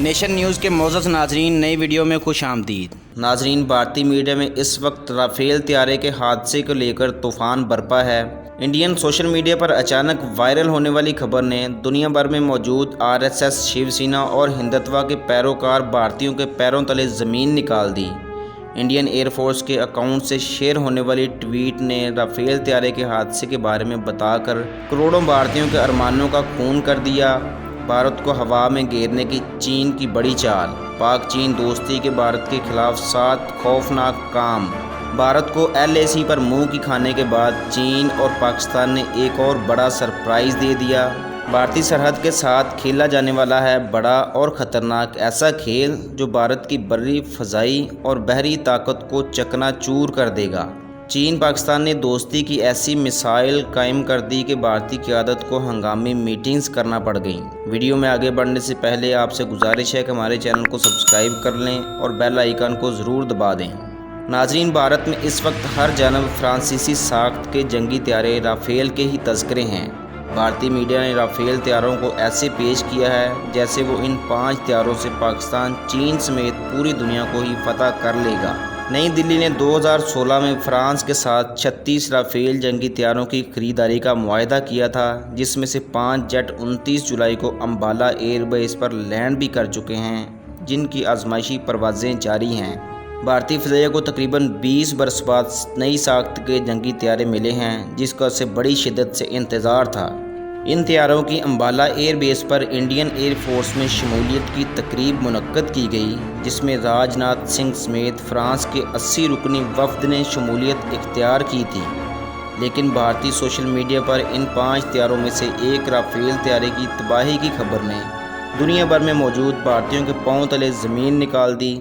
Nation news کے معزز ناظرین، نئی ویڈیو میں خوش آمدید۔ ناظرین، بھارتی میڈیا میں اس وقت رافیل طیارے کے حادثے کو لے کر طوفان برپا ہے۔ انڈین سوشل میڈیا پر اچانک وائرل ہونے والی خبر نے دنیا بھر میں موجود RSS، شیو سینا اور ہندتوا کے پیروکار بھارتیوں کے پیروں تلے زمین نکال دی۔ انڈین ایئر فورس کے اکاؤنٹ سے شیئر ہونے والی ٹویٹ نے رافیل طیارے کے حادثے کے بارے میں بتا کر کروڑوں بھارتیوں کے ارمانوں کا خون کر دیا۔ بھارت کو ہوا میں گھیرنے کی چین کی بڑی چال، پاک چین دوستی کے بھارت کے خلاف 7 خوفناک کام۔ بھارت کو LAC پر منہ کی کھانے کے بعد چین اور پاکستان نے ایک اور بڑا سرپرائز دے دیا۔ بھارتی سرحد کے ساتھ کھیلا جانے والا ہے بڑا اور خطرناک ایسا کھیل جو بھارت کی بری، فضائی اور بحری طاقت کو چکنا چور کر دے گا۔ چین پاکستان نے دوستی کی ایسی مثال قائم کر دی کہ بھارتی قیادت کو ہنگامی میٹنگز کرنا پڑ گئیں۔ ویڈیو میں آگے بڑھنے سے پہلے آپ سے گزارش ہے کہ ہمارے چینل کو سبسکرائب کر لیں اور بیل آئیکن کو ضرور دبا دیں۔ ناظرین، بھارت میں اس وقت ہر جانب فرانسیسی ساخت کے جنگی طیارے رافیل کے ہی تذکرے ہیں۔ بھارتی میڈیا نے رافیل طیاروں کو ایسے پیش کیا ہے جیسے وہ ان 5 طیاروں سے پاکستان، چین سمیت پوری دنیا کو ہی فتح کر لے گا۔ نئی دلی نے 2016 میں فرانس کے ساتھ 36 رافیل جنگی طیاروں کی خریداری کا معاہدہ کیا تھا، جس میں سے 5 جیٹ 29 جولائی کو امبالہ ایئر بیس پر لینڈ بھی کر چکے ہیں، جن کی آزمائشی پروازیں جاری ہیں۔ بھارتی فضائیہ کو تقریباً 20 برس بعد نئی ساخت کے جنگی طیارے ملے ہیں، جس کا اسے بڑی شدت سے انتظار تھا۔ ان طیاروں کی امبالہ ایئر بیس پر انڈین ایئر فورس میں شمولیت کی تقریب منعقد کی گئی، جس میں راج ناتھ سنگھ سمیت فرانس کے 80 رکنی وفد نے شمولیت اختیار کی تھی۔ لیکن بھارتی سوشل میڈیا پر ان 5 طیاروں میں سے ایک رافیل طیارے کی تباہی کی خبر نے دنیا بھر میں موجود بھارتیوں کے پاؤں تلے زمین نکال دی۔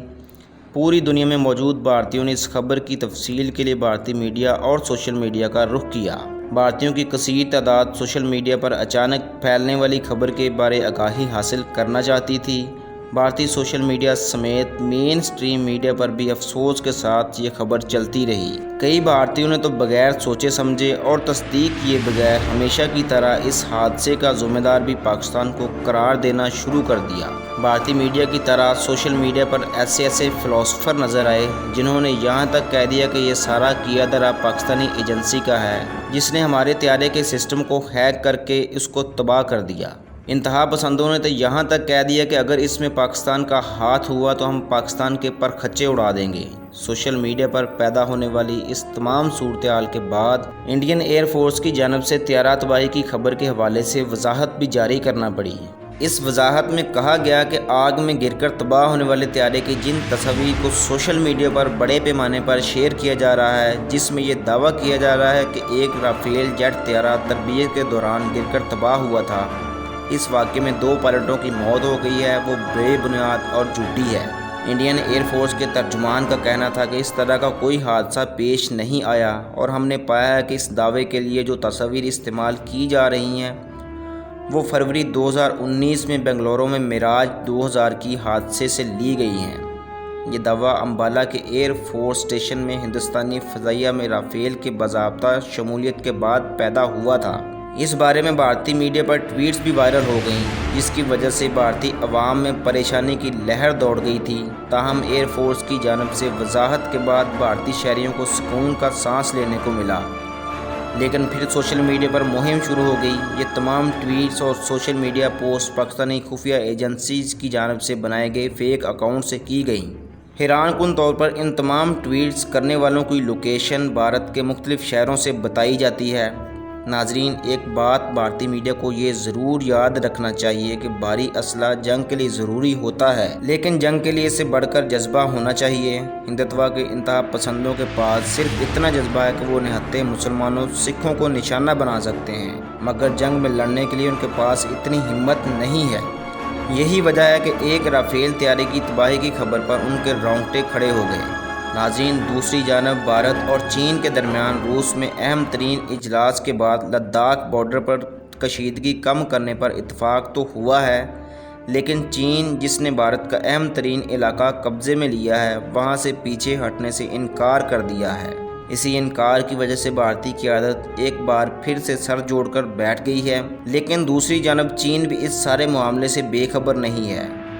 پوری دنیا میں موجود بھارتیوں نے اس خبر کی تفصیل کے لیے بھارتی میڈیا اور سوشل میڈیا کا رخ کیا۔ بھارتیوں کی کثیر تعداد سوشل میڈیا پر اچانک پھیلنے والی خبر کے بارے آگاہی حاصل کرنا چاہتی تھی۔ بھارتی سوشل میڈیا سمیت مین سٹریم میڈیا پر بھی افسوس کے ساتھ یہ خبر چلتی رہی۔ کئی بھارتیوں نے تو بغیر سوچے سمجھے اور تصدیق کیے بغیر ہمیشہ کی طرح اس حادثے کا ذمہ دار بھی پاکستان کو قرار دینا شروع کر دیا۔ بھارتی میڈیا کی طرح سوشل میڈیا پر ایسے فلاسفر نظر آئے جنہوں نے یہاں تک کہہ دیا کہ یہ سارا کیا دھرا پاکستانی ایجنسی کا ہے، جس نے ہمارے طیارے کے سسٹم کو ہیک کر کے اس کو تباہ کر دیا۔ انتہا پسندوں نے تو یہاں تک کہہ دیا کہ اگر اس میں پاکستان کا ہاتھ ہوا تو ہم پاکستان کے پرخچے اڑا دیں گے۔ سوشل میڈیا پر پیدا ہونے والی اس تمام صورتحال کے بعد انڈین ایئر فورس کی جانب سے طیارہ تباہی کی خبر کے حوالے سے وضاحت بھی جاری کرنا پڑی۔ اس وضاحت میں کہا گیا کہ آگ میں گر کر تباہ ہونے والے طیارے کی جن تصاویر کو سوشل میڈیا پر بڑے پیمانے پر شیئر کیا جا رہا ہے، جس میں یہ دعویٰ کیا جا رہا ہے کہ ایک رافیل جیٹ طیارہ تربیت کے دوران گر کر تباہ ہوا تھا، اس واقعے میں 2 پائلٹوں کی موت ہو گئی ہے، وہ بے بنیاد اور جھوٹی ہے۔ انڈین ایئر فورس کے ترجمان کا کہنا تھا کہ اس طرح کا کوئی حادثہ پیش نہیں آیا، اور ہم نے پایا ہے کہ اس دعوے کے لیے جو تصاویر استعمال کی جا رہی ہیں وہ فروری 2019 میں بنگلورو میں معراج 2000 کی حادثے سے لی گئی ہیں۔ یہ دعویٰ امبالہ کے ایئر فورس اسٹیشن میں ہندوستانی فضائیہ میں رافیل کے باضابطہ شمولیت کے بعد پیدا ہوا تھا۔ اس بارے میں بھارتی میڈیا پر ٹویٹس بھی وائرل ہو گئیں، جس کی وجہ سے بھارتی عوام میں پریشانی کی لہر دوڑ گئی تھی۔ تاہم ایئر فورس کی جانب سے وضاحت کے بعد بھارتی شہریوں کو سکون کا سانس لینے کو ملا۔ لیکن پھر سوشل میڈیا پر مہم شروع ہو گئی۔ یہ تمام ٹویٹس اور سوشل میڈیا پوسٹ پاکستانی خفیہ ایجنسیز کی جانب سے بنائے گئے فیک اکاؤنٹ سے کی گئیں۔ حیران کن طور پر ان تمام ٹویٹس کرنے والوں کی لوکیشن بھارت کے مختلف شہروں سے بتائی جاتی ہے۔ ناظرین، ایک بات بھارتی میڈیا کو یہ ضرور یاد رکھنا چاہیے کہ بھاری اسلحہ جنگ کے لیے ضروری ہوتا ہے، لیکن جنگ کے لیے اس سے بڑھ کر جذبہ ہونا چاہیے۔ ہندتوا کے انتہا پسندوں کے پاس صرف اتنا جذبہ ہے کہ وہ نہتے مسلمانوں، سکھوں کو نشانہ بنا سکتے ہیں، مگر جنگ میں لڑنے کے لیے ان کے پاس اتنی ہمت نہیں ہے۔ یہی وجہ ہے کہ ایک رافیل طیارے کی تباہی کی خبر پر ان کے رونگٹے کھڑے ہو گئے۔ ناظرین، دوسری جانب بھارت اور چین کے درمیان روس میں اہم ترین اجلاس کے بعد لداخ بارڈر پر کشیدگی کم کرنے پر اتفاق تو ہوا ہے، لیکن چین، جس نے بھارت کا اہم ترین علاقہ قبضے میں لیا ہے، وہاں سے پیچھے ہٹنے سے انکار کر دیا ہے۔ اسی انکار کی وجہ سے بھارتی قیادت ایک بار پھر سے سر جوڑ کر بیٹھ گئی ہے، لیکن دوسری جانب چین بھی اس سارے معاملے سے بے خبر نہیں ہے۔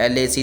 LAC